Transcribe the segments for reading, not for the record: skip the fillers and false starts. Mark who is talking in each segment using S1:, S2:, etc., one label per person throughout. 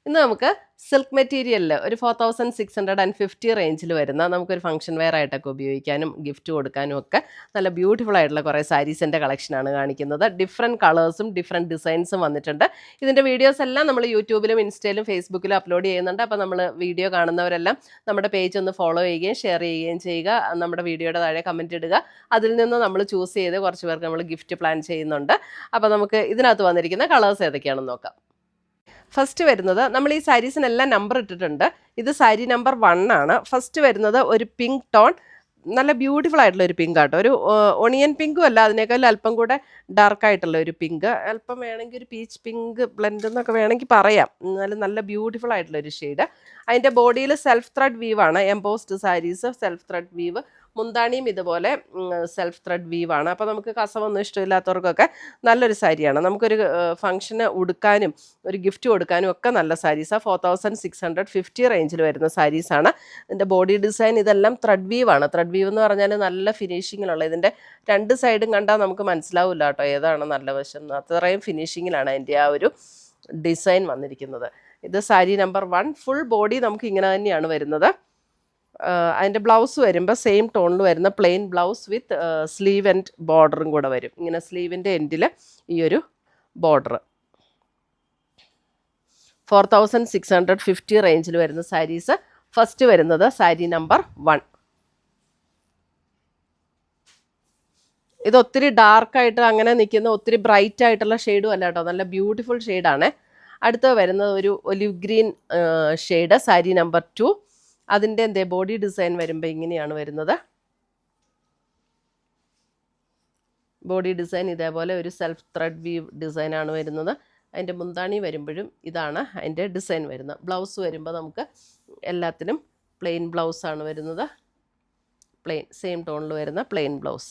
S1: ഇന്ന് നമുക്ക് സിൽക്ക് മെറ്റീരിയലിൽ ഒരു 4650 റേഞ്ചിൽ വരുന്ന നമുക്കൊരു ഫംഗ്ഷൻ വെയർ ആയിട്ടൊക്കെ ഉപയോഗിക്കാനും ഗിഫ്റ്റ് കൊടുക്കാനും ഒക്കെ നല്ല ബ്യൂട്ടിഫുൾ ആയിട്ടുള്ള കുറേ സാരീസിൻ്റെ കളക്ഷനാണ് കാണിക്കുന്നത്. ഡിഫറെൻറ്റ് കളേഴ്സും ഡിഫറെൻറ്റ് ഡിസൈൻസും വന്നിട്ടുണ്ട്. ഇതിൻ്റെ വീഡിയോസ് എല്ലാം നമ്മൾ യൂട്യൂബിലും ഇൻസ്റ്റയിലും ഫേസ്ബുക്കിലും അപ്ലോഡ് ചെയ്യുന്നുണ്ട്. അപ്പോൾ നമ്മൾ വീഡിയോ കാണുന്നവരെല്ലാം നമ്മുടെ പേജ് ഒന്ന് ഫോളോ ചെയ്യുകയും ഷെയർ ചെയ്യുകയും ചെയ്യുക. നമ്മുടെ വീഡിയോയുടെ താഴെ കമൻറ്റ് ഇടുക. അതിൽ നിന്ന് നമ്മൾ ചൂസ് ചെയ്ത് കുറച്ച് പേർക്ക് നമ്മൾ ഗിഫ്റ്റ് പ്ലാൻ ചെയ്യുന്നുണ്ട്. അപ്പോൾ നമുക്ക് ഇതിനകത്ത് വന്നിരിക്കുന്ന കളേഴ്സ് ഏതൊക്കെയാണെന്ന് നോക്കാം. ഫസ്റ്റ് വരുന്നത് നമ്മൾ ഈ സാരീസിനെല്ലാം നമ്പർ ഇട്ടിട്ടുണ്ട്. ഇത് സാരി നമ്പർ 1 ആണ്. ഫസ്റ്റ് വരുന്നത് ഒരു പിങ്ക് ടോൺ, നല്ല ബ്യൂട്ടിഫുൾ ആയിട്ടുള്ള ഒരു പിങ്ക് ആട്ടോ. ഒരു ഒണിയൻ പിങ്കും അല്ല, അതിനേക്കാൾ അല്പം കൂടെ ഡാർക്കായിട്ടുള്ള ഒരു പിങ്ക്, അല്പം വേണമെങ്കിൽ ഒരു പീച്ച് പിങ്ക് ബ്ലെൻഡ് എന്നൊക്കെ വേണമെങ്കിൽ പറയാം. എന്നാലും നല്ല ബ്യൂട്ടിഫുൾ ആയിട്ടുള്ള ഒരു ഷെയ്ഡ്. അതിൻ്റെ ബോഡിയിൽ സെൽഫ് ത്രെഡ് വീവാണ്. Embossed sarees self thread weave. മുന്താണിയും ഇതുപോലെ സെൽഫ് ത്രെഡ് വീവാണ്. അപ്പോൾ നമുക്ക് കസവൊന്നും ഇഷ്ടമില്ലാത്തവർക്കൊക്കെ നല്ലൊരു സാരിയാണ്. നമുക്കൊരു ഫംഗ്ഷന് ഉടുക്കാനും ഒരു ഗിഫ്റ്റ് കൊടുക്കാനും ഒക്കെ നല്ല സാരീസാണ്. 4650 റേഞ്ചിൽ വരുന്ന സാരീസാണ്. ഇതിൻ്റെ ബോഡി ഡിസൈൻ ഇതെല്ലാം ത്രെഡ് വീവാണ്. ത്രെഡ് വീവ് എന്ന് പറഞ്ഞാൽ നല്ല ഫിനിഷിങ്ങിലുള്ള, ഇതിൻ്റെ രണ്ട് സൈഡും കണ്ടാൽ നമുക്ക് മനസ്സിലാവില്ല കേട്ടോ ഏതാണ് നല്ല വശം. അത്രയും ഫിനിഷിങ്ങിലാണ് അതിൻ്റെ ആ ഒരു ഡിസൈൻ വന്നിരിക്കുന്നത്. ഇത് സാരി നമ്പർ 1. ഫുൾ ബോഡി നമുക്ക് ഇങ്ങനെ തന്നെയാണ് വരുന്നത്. അതിൻ്റെ ബ്ലൗസ് വരുമ്പോൾ സെയിം ടോണിൽ വരുന്ന plain blouse with sleeve and ബോർഡറും കൂടെ വരും. ഇങ്ങനെ സ്ലീവിൻ്റെ എൻഡിൽ ഈ ഒരു ബോർഡർ. 4650 റേഞ്ചിൽ വരുന്ന സാരീസ്. ഫസ്റ്റ് വരുന്നത് സാരി നമ്പർ 1. ഇത് ഒത്തിരി ഡാർക്കായിട്ട് അങ്ങനെ നിൽക്കുന്ന ഒത്തിരി ബ്രൈറ്റ് ആയിട്ടുള്ള ഷെയ്ഡും അല്ല കേട്ടോ, നല്ല ബ്യൂട്ടിഫുൾ ഷെയ്ഡാണ്. അടുത്ത വരുന്നത് ഒരു olive green shade, sari number 2. അതിൻ്റെ ബോഡി ഡിസൈൻ വരുമ്പോൾ ഇങ്ങനെയാണ് വരുന്നത്. ബോഡി ഡിസൈൻ ഇതേപോലെ ഒരു സെൽഫ് ത്രെഡ് വീവ് ഡിസൈനാണ് വരുന്നത്. അതിൻ്റെ മുന്താണി വരുമ്പോഴും ഇതാണ് അതിൻ്റെ ഡിസൈൻ വരുന്നത്. ബ്ലൗസ് വരുമ്പോൾ നമുക്ക് എല്ലാത്തിനും പ്ലെയിൻ ബ്ലൗസാണ് വരുന്നത്. പ്ലെയിൻ സെയിം ടോണിൽ വരുന്ന പ്ലെയിൻ ബ്ലൗസ്.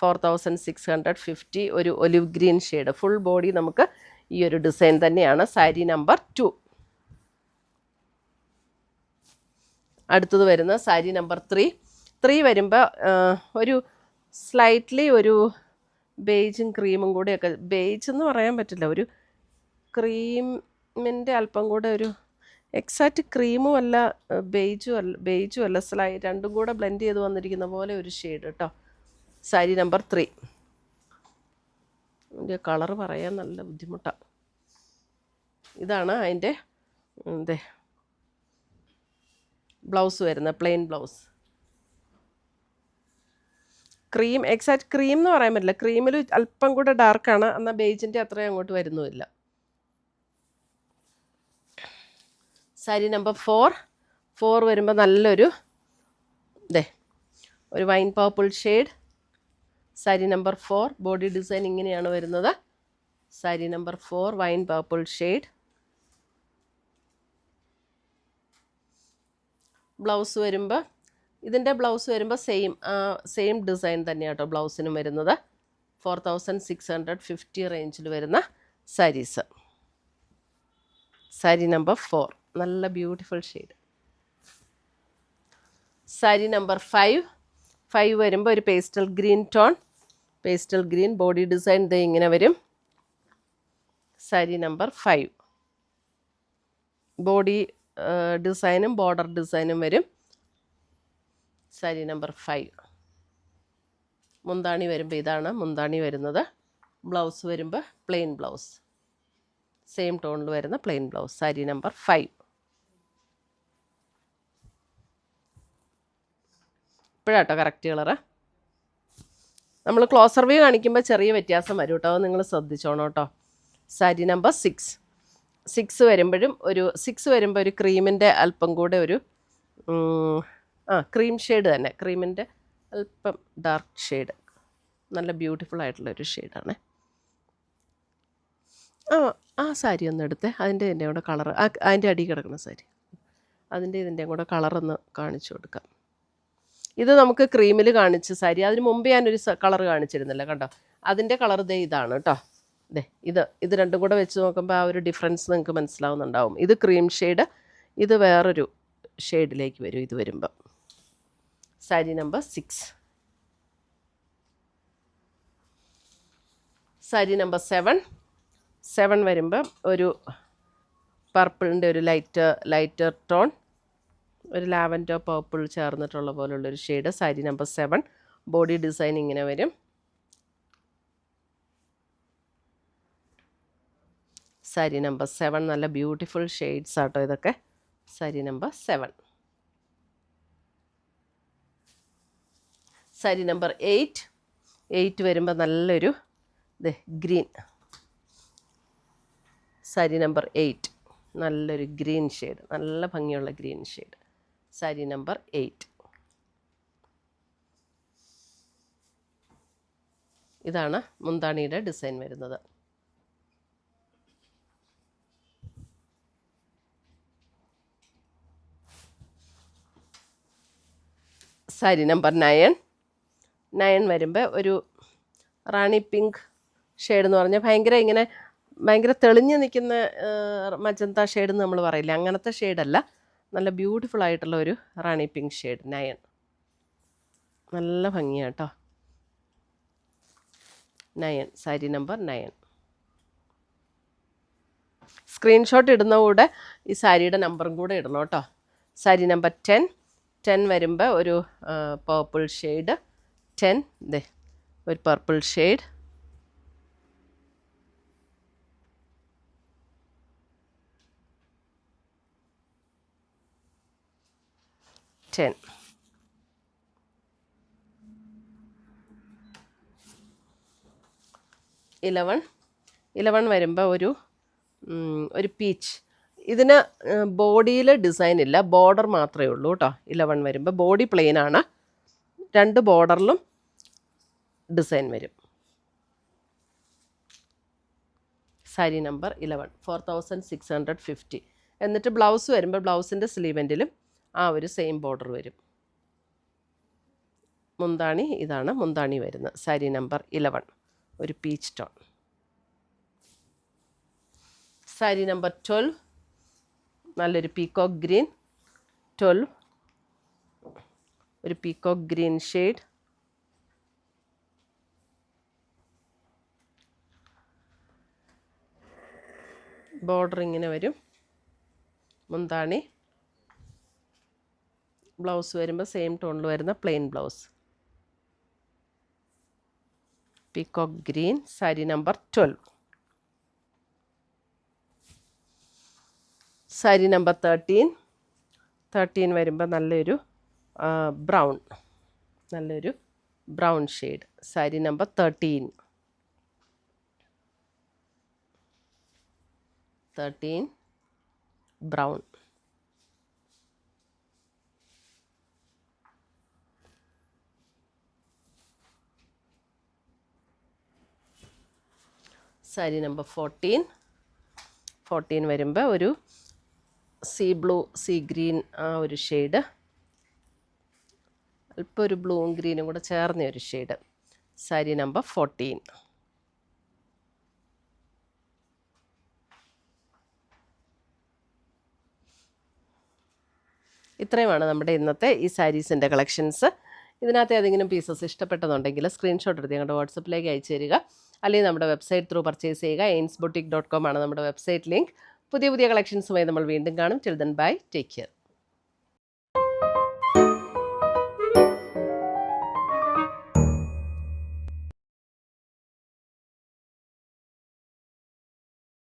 S1: 4650 ഒരു olive green shade. Full body നമുക്ക് ഈ ഒരു ഡിസൈൻ തന്നെയാണ്. സാരി നമ്പർ 2. അടുത്തത് വരുന്ന സാരി നമ്പർ 3 വരുമ്പോൾ ഒരു സ്ലൈറ്റ്ലി ഒരു ബേജും ക്രീമും കൂടെയൊക്കെ, ബേജ് എന്ന് പറയാൻ പറ്റില്ല, ഒരു ക്രീമിൻ്റെ അല്പം കൂടെ ഒരു എക്സാക്റ്റ് ക്രീമും അല്ല ബേജും അല്ല രണ്ടും കൂടെ ബ്ലെൻഡ് ചെയ്ത് വന്നിരിക്കുന്ന പോലെ ഒരു ഷെയ്ഡ് കേട്ടോ. സാരി നമ്പർ 3. അതിൻ്റെ കളറ് പറയാൻ നല്ല ബുദ്ധിമുട്ടാണ്. ഇതാണ് അതിൻ്റെ ബ്ലൗസ് വരുന്നത്, plain blouse. Cream exact cream എന്ന് പറയാൻ പറ്റില്ല, ക്രീമിൽ അല്പം കൂടെ ഡാർക്കാണ്, എന്നാൽ ബേജിൻ്റെ അത്രയും അങ്ങോട്ട് വരുന്നുമില്ല. സാരി നമ്പർ 4 വരുമ്പോൾ നല്ലൊരു ഒരു wine purple shade. Sari number 4 body design ഇങ്ങനെയാണ് വരുന്നത്. Sari number 4 wine purple shade. Blouse വരുമ്പോൾ ഇതിൻ്റെ ബ്ലൗസ് വരുമ്പോൾ സെയിം ഡിസൈൻ തന്നെയാണ് കേട്ടോ ബ്ലൗസിനും വരുന്നത്. 4650 റേഞ്ചിൽ വരുന്ന സാരീസ്. സാരി നമ്പർ 4 നല്ല ബ്യൂട്ടിഫുൾ ഷെയ്ഡ്. സാരി നമ്പർ 5 വരുമ്പോൾ ഒരു pastel green tone, pastel green. Body design ഇങ്ങനെ വരും. സാരി നമ്പർ 5 ബോഡി ഡിസൈനും ബോർഡർ ഡിസൈനും വരും. സാരി നമ്പർ 5. മുന്താണി വരുമ്പോൾ ഇതാണ് മുന്താണി വരുന്നത്. ബ്ലൗസ് വരുമ്പോൾ പ്ലെയിൻ ബ്ലൗസ്, സെയിം ടോണിൽ വരുന്ന പ്ലെയിൻ ബ്ലൗസ്. സാരി നമ്പർ 5. ഇപ്പോഴാട്ടോ കറക്റ്റ് കളറ്. നമ്മൾ ക്ലോസർ വ്യൂ കാണിക്കുമ്പോൾ ചെറിയ വ്യത്യാസം വരും കേട്ടോ, അത് നിങ്ങൾ ശ്രദ്ധിച്ചോണം കേട്ടോ. സാരി നമ്പർ 6 വരുമ്പോഴും ഒരു ക്രീമിൻ്റെ അല്പം കൂടെ ഒരു ക്രീം ഷെയ്ഡ് തന്നെ, ക്രീമിൻ്റെ അല്പം ഡാർക്ക് ഷെയ്ഡ്. നല്ല ബ്യൂട്ടിഫുൾ ആയിട്ടുള്ളൊരു ഷെയ്ഡാണ്. ആ സാരി ഒന്ന് എടുത്തേ, ഇതിൻ്റെ കൂടെ കളർ, അതിൻ്റെ അടി കിടക്കുന്ന സാരി, ഇതിൻ്റെ കൂടെ കളറൊന്ന് കാണിച്ചു കൊടുക്കാം. ഇത് നമുക്ക് ക്രീമിൽ കാണിച്ച സാരി, അതിന് മുമ്പ് ഞാനൊരു കളർ കാണിച്ചിരുന്നില്ല കണ്ടോ, അതിൻ്റെ കളർ ഇതാണ് കേട്ടോ. ഇത് രണ്ടും കൂടെ വെച്ച് നോക്കുമ്പോൾ ആ ഒരു ഡിഫറൻസ് നിങ്ങൾക്ക് മനസ്സിലാവുന്നുണ്ടാവും. ഇത് ക്രീം ഷെയ്ഡ്, ഇത് വേറൊരു ഷെയ്ഡിലേക്ക് വരും ഇത് വരുമ്പോൾ. സാരി നമ്പർ 6. സാരി നമ്പർ 7 വരുമ്പോൾ ഒരു പർപ്പിളിൻ്റെ ഒരു ലൈറ്റർ ടോൺ, ഒരു ലാവൻഡർ പർപ്പിൾ ചേർന്നിട്ടുള്ള പോലുള്ളൊരു shade. Sari number 7. Body design ഇങ്ങനെ വരും. സാരി നമ്പർ 7. നല്ല ബ്യൂട്ടിഫുൾ ഷെയ്ഡ്സ് ആട്ടോ ഇതൊക്കെ. സാരി നമ്പർ 7. സാരി നമ്പർ 8. 8 വരുമ്പോൾ നല്ലൊരു ഗ്രീൻ. സാരി നമ്പർ 8 നല്ലൊരു ഗ്രീൻ ഷെയ്ഡ്, നല്ല ഭംഗിയുള്ള ഗ്രീൻ ഷെയ്ഡ്. സാരി നമ്പർ 8. ഇതാണ് മുന്താണിയുടെ ഡിസൈൻ വരുന്നത്. സാരി നമ്പർ 9. 9 വരുമ്പോൾ ഒരു റാണി പിങ്ക് ഷെയ്ഡ് എന്ന് പറഞ്ഞാൽ ഭയങ്കര തെളിഞ്ഞ് നിൽക്കുന്ന മജന്ത ഷെയ്ഡ് എന്ന് നമ്മൾ പറയില്ല, അങ്ങനത്തെ ഷെയ്ഡല്ല. നല്ല ബ്യൂട്ടിഫുൾ ആയിട്ടുള്ള ഒരു റാണി പിങ്ക് ഷെയ്ഡ്. 9 നല്ല ഭംഗിയാണ് കേട്ടോ. 9 സാരി നമ്പർ 9. സ്ക്രീൻഷോട്ട് ഇടുന്ന കൂടെ ഈ സാരിയുടെ നമ്പറും കൂടെ ഇടണം കേട്ടോ. സാരി നമ്പർ 10. 10 വരുമ്പോൾ ഒരു പർപ്പിൾ ഷെയ്ഡ്. 10 ഒരു പർപ്പിൾ ഷെയ്ഡ്. 10. 11 വരുമ്പോൾ ഒരു പീച്ച്. ഇതിന് ബോഡിയിൽ ഡിസൈൻ ഇല്ല, ബോർഡർ മാത്രമേ ഉള്ളൂ കേട്ടോ. 11 വരുമ്പോൾ ബോഡി പ്ലെയിൻ ആണ്, 2 ബോർഡറിലും ഡിസൈൻ വരും. സാരി നമ്പർ 11. 4650. എന്നിട്ട് ബ്ലൗസ് വരുമ്പോൾ ബ്ലൗസിൻ്റെ സ്ലീവെൻറ്റിലും ആ ഒരു സെയിം ബോർഡർ വരും. മുന്താണി ഇതാണ് മുന്താണി വരുന്നത്. സാരി നമ്പർ 11 ഒരു പീച്ച് ടോൺ. സാരി നമ്പർ 12 നല്ലൊരു പീകോക്ക് ഗ്രീൻ. 12 ഒരു പീകോക്ക് ഗ്രീൻ ഷെയ്ഡ്. ബോർഡർ ഇങ്ങനെ വരും. മുന്താണി. ബ്ലൗസ് വരുമ്പോൾ സെയിം ടോണിൽ വരുന്ന plain blouse. Peacock green. Sari number 12. Sari number 13. 13 വരുമ്പോൾ നല്ലൊരു brown shade. Sari number 13. 13 brown. Sari number 14. 14 വരുമ്പോൾ ഒരു സീ ഗ്രീൻ ആ ഒരു ഷെയ്ഡ്. അല്പം ഒരു ബ്ലൂവും ഗ്രീനും കൂടെ ചേർന്ന ഒരു ഷെയ്ഡ്. സാരി നമ്പർ 14. ഇത്രയുമാണ് നമ്മുടെ ഇന്നത്തെ ഈ സാരീസിൻ്റെ കളക്ഷൻസ്. ഇതിനകത്ത് ഏതെങ്കിലും പീസസ് ഇഷ്ടപ്പെട്ടെന്നുണ്ടെങ്കിൽ സ്ക്രീൻഷോട്ട് എടുത്ത് ഞങ്ങളുടെ വാട്സപ്പിലേക്ക് അയച്ചു തരിക. അല്ലെങ്കിൽ നമ്മുടെ വെബ്സൈറ്റ് ത്രൂ പർച്ചേസ് ചെയ്യുക. ainsboutique.com ആണ് നമ്മുടെ വെബ്സൈറ്റ് ലിങ്ക്. പുതിയ കളക്ഷൻസുമായി നമ്മൾ വീണ്ടും കാണും. Till then bye, take care.